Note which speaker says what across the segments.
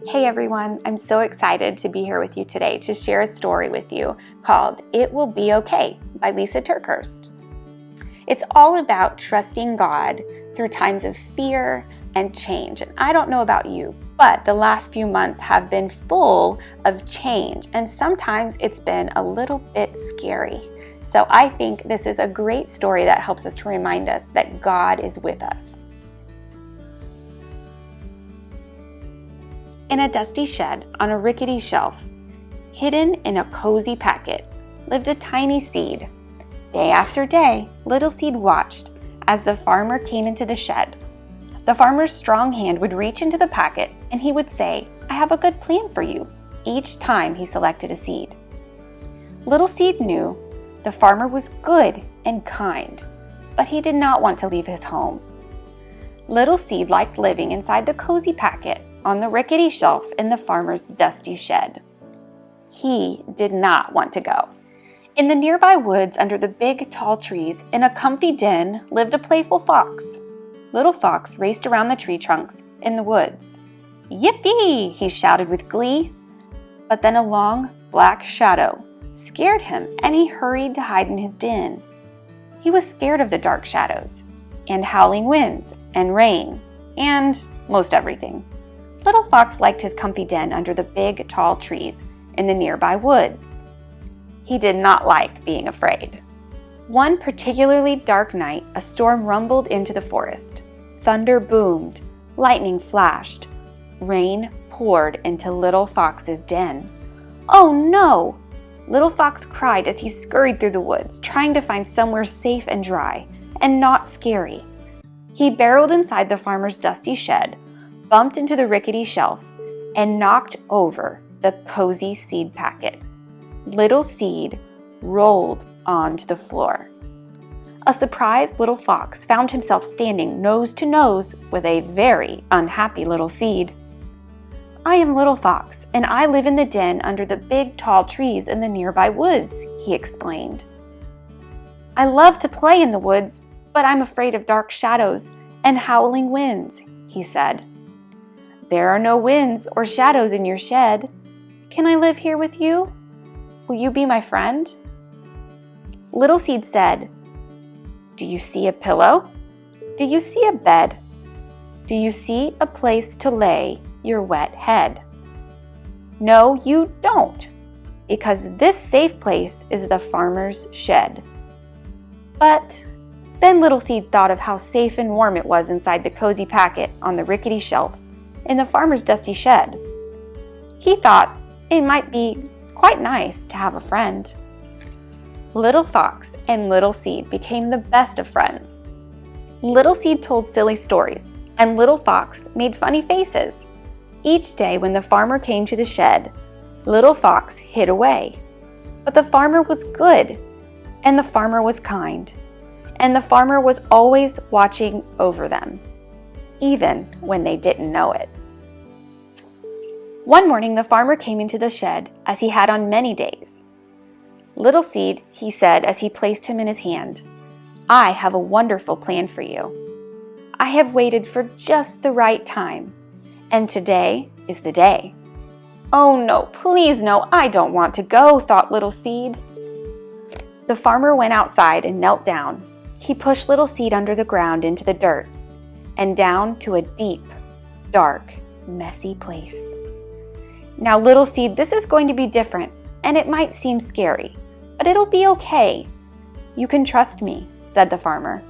Speaker 1: Hey everyone, I'm so excited to be here with you today to share a story with you called It Will Be Okay by Lysa TerKeurst. It's all about trusting God through times of fear and change. And I don't know about you, but the last few months have been full of change, and sometimes it's been a little bit scary. So I think this is a great story that helps us to remind us that God is with us. In a dusty shed on a rickety shelf, hidden in a cozy packet, lived a tiny seed. Day after day, little seed watched as the farmer came into the shed. The farmer's strong hand would reach into the packet and he would say, "I have a good plan for you," each time he selected a seed. Little seed knew the farmer was good and kind, but he did not want to leave his home. Little seed liked living inside the cozy packet on the rickety shelf in the farmer's dusty shed. He did not want to go. In the nearby woods under the big tall trees, in a comfy den, lived a playful fox. Little Fox raced around the tree trunks in the woods. "Yippee!" he shouted with glee. But then a long black shadow scared him and he hurried to hide in his den. He was scared of the dark shadows and howling winds and rain and most everything. Little Fox liked his comfy den under the big, tall trees in the nearby woods. He did not like being afraid. One particularly dark night, a storm rumbled into the forest. Thunder boomed, lightning flashed, rain poured into Little Fox's den. "Oh no!" Little Fox cried as he scurried through the woods, trying to find somewhere safe and dry, and not scary. He barreled inside the farmer's dusty shed, bumped into the rickety shelf, and knocked over the cozy seed packet. Little seed rolled onto the floor. A surprised little fox found himself standing nose to nose with a very unhappy little seed. "I am Little Fox, and I live in the den under the big tall trees in the nearby woods," he explained. "I love to play in the woods, but I'm afraid of dark shadows and howling winds," he said. "There are no winds or shadows in your shed. Can I live here with you? Will you be my friend?" Little Seed said, "Do you see a pillow? Do you see a bed? Do you see a place to lay your wet head? No, you don't, because this safe place is the farmer's shed." But then Little Seed thought of how safe and warm it was inside the cozy packet on the rickety shelf in the farmer's dusty shed. He thought it might be quite nice to have a friend. Little Fox and Little Seed became the best of friends. Little Seed told silly stories, and Little Fox made funny faces. Each day when the farmer came to the shed, Little Fox hid away. But the farmer was good, and the farmer was kind, and the farmer was always watching over them, even when they didn't know it. One morning, the farmer came into the shed as he had on many days. "Little Seed," he said as he placed him in his hand, "I have a wonderful plan for you. I have waited for just the right time, and today is the day." "Oh no, please no, I don't want to go," thought Little Seed. The farmer went outside and knelt down. He pushed Little Seed under the ground into the dirt and down to a deep, dark, messy place. "Now, Little Seed, this is going to be different, and it might seem scary, but it'll be okay. You can trust me," said the farmer.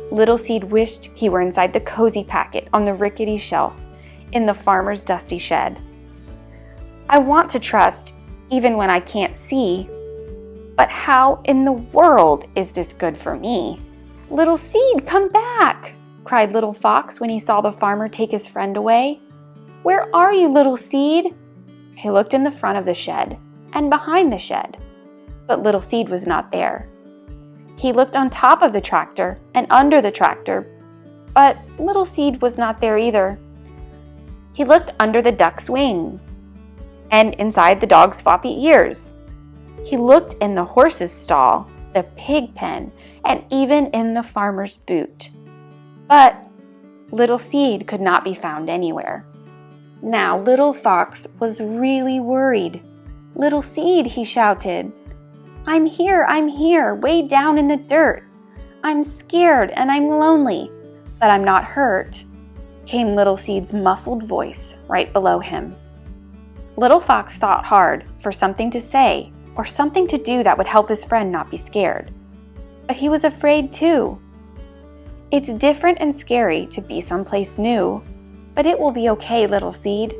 Speaker 1: Little Seed wished he were inside the cozy packet on the rickety shelf in the farmer's dusty shed. "I want to trust even when I can't see, but how in the world is this good for me?" "Little Seed, come back!" cried Little Fox when he saw the farmer take his friend away. "Where are you, Little Seed?" He looked in the front of the shed and behind the shed, but Little Seed was not there. He looked on top of the tractor and under the tractor, but Little Seed was not there either. He looked under the duck's wing and inside the dog's floppy ears. He looked in the horse's stall, the pig pen, and even in the farmer's boot. But Little Seed could not be found anywhere. Now Little Fox was really worried. "Little Seed," he shouted. I'm here, way down in the dirt. I'm scared and I'm lonely, but I'm not hurt," came Little Seed's muffled voice right below him. Little Fox thought hard for something to say or something to do that would help his friend not be scared. But he was afraid too. "It's different and scary to be someplace new, but it will be okay, Little Seed."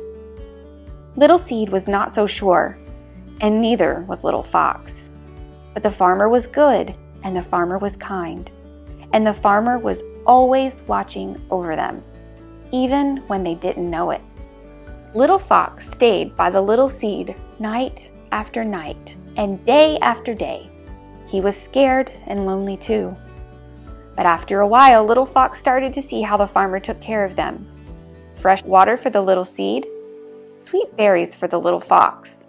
Speaker 1: Little Seed was not so sure, and neither was Little Fox. But the farmer was good, and the farmer was kind, and the farmer was always watching over them, even when they didn't know it. Little Fox stayed by the Little Seed night after night and day after day. He was scared and lonely too. But after a while, Little Fox started to see how the farmer took care of them. Fresh water for the Little Seed, sweet berries for the Little Fox.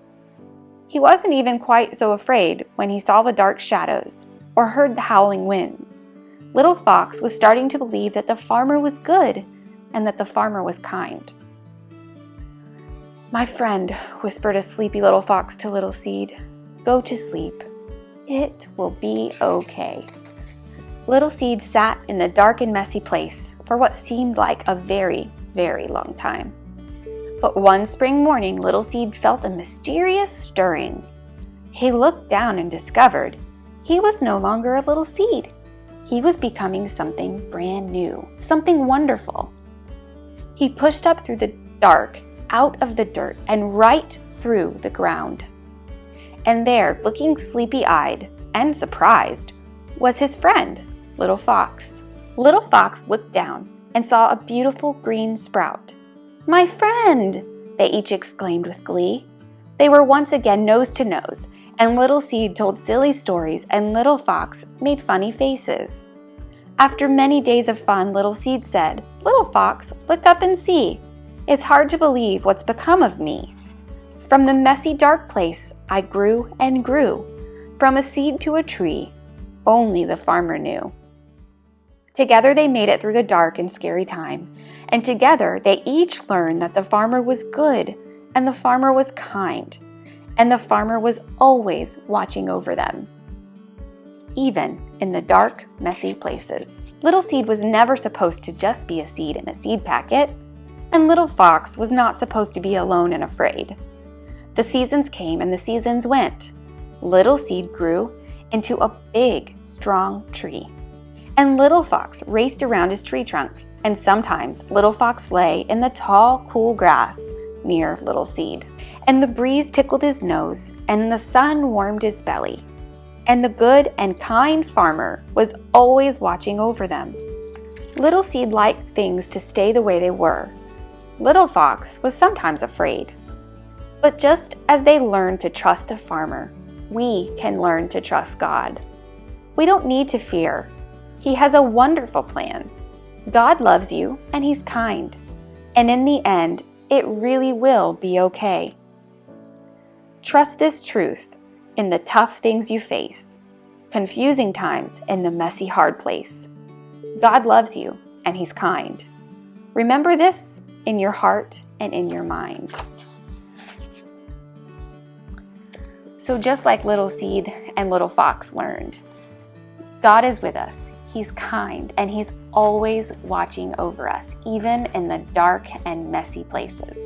Speaker 1: He wasn't even quite so afraid when he saw the dark shadows or heard the howling winds. Little Fox was starting to believe that the farmer was good and that the farmer was kind. "My friend," whispered a sleepy Little Fox to Little Seed, "go to sleep. It will be okay." Little Seed sat in the dark and messy place for what seemed like a very, very long time. But one spring morning, Little Seed felt a mysterious stirring. He looked down and discovered he was no longer a little seed. He was becoming something brand new, something wonderful. He pushed up through the dark, out of the dirt, and right through the ground. And there, looking sleepy-eyed and surprised, was his friend, Little Fox. Little Fox looked down and saw a beautiful green sprout. "My friend!" they each exclaimed with glee. They were once again nose to nose, and Little Seed told silly stories and Little Fox made funny faces. After many days of fun, Little Seed said, "Little Fox, look up and see. It's hard to believe what's become of me. From the messy dark place I grew and grew, from a seed to a tree, only the farmer knew." Together they made it through the dark and scary time, and together they each learned that the farmer was good, and the farmer was kind, and the farmer was always watching over them, even in the dark, messy places. Little Seed was never supposed to just be a seed in a seed packet, and Little Fox was not supposed to be alone and afraid. The seasons came and the seasons went. Little Seed grew into a big, strong tree. And Little Fox raced around his tree trunk, and sometimes Little Fox lay in the tall, cool grass near Little Seed. And the breeze tickled his nose, and the sun warmed his belly. And the good and kind farmer was always watching over them. Little Seed liked things to stay the way they were. Little Fox was sometimes afraid. But just as they learned to trust the farmer, we can learn to trust God. We don't need to fear. He has a wonderful plan. God loves you and He's kind. And in the end, it really will be okay. Trust this truth in the tough things you face, confusing times in the messy, hard place. God loves you and He's kind. Remember this in your heart and in your mind. So just like Little Seed and Little Fox learned, God is with us. He's kind, and He's always watching over us, even in the dark and messy places.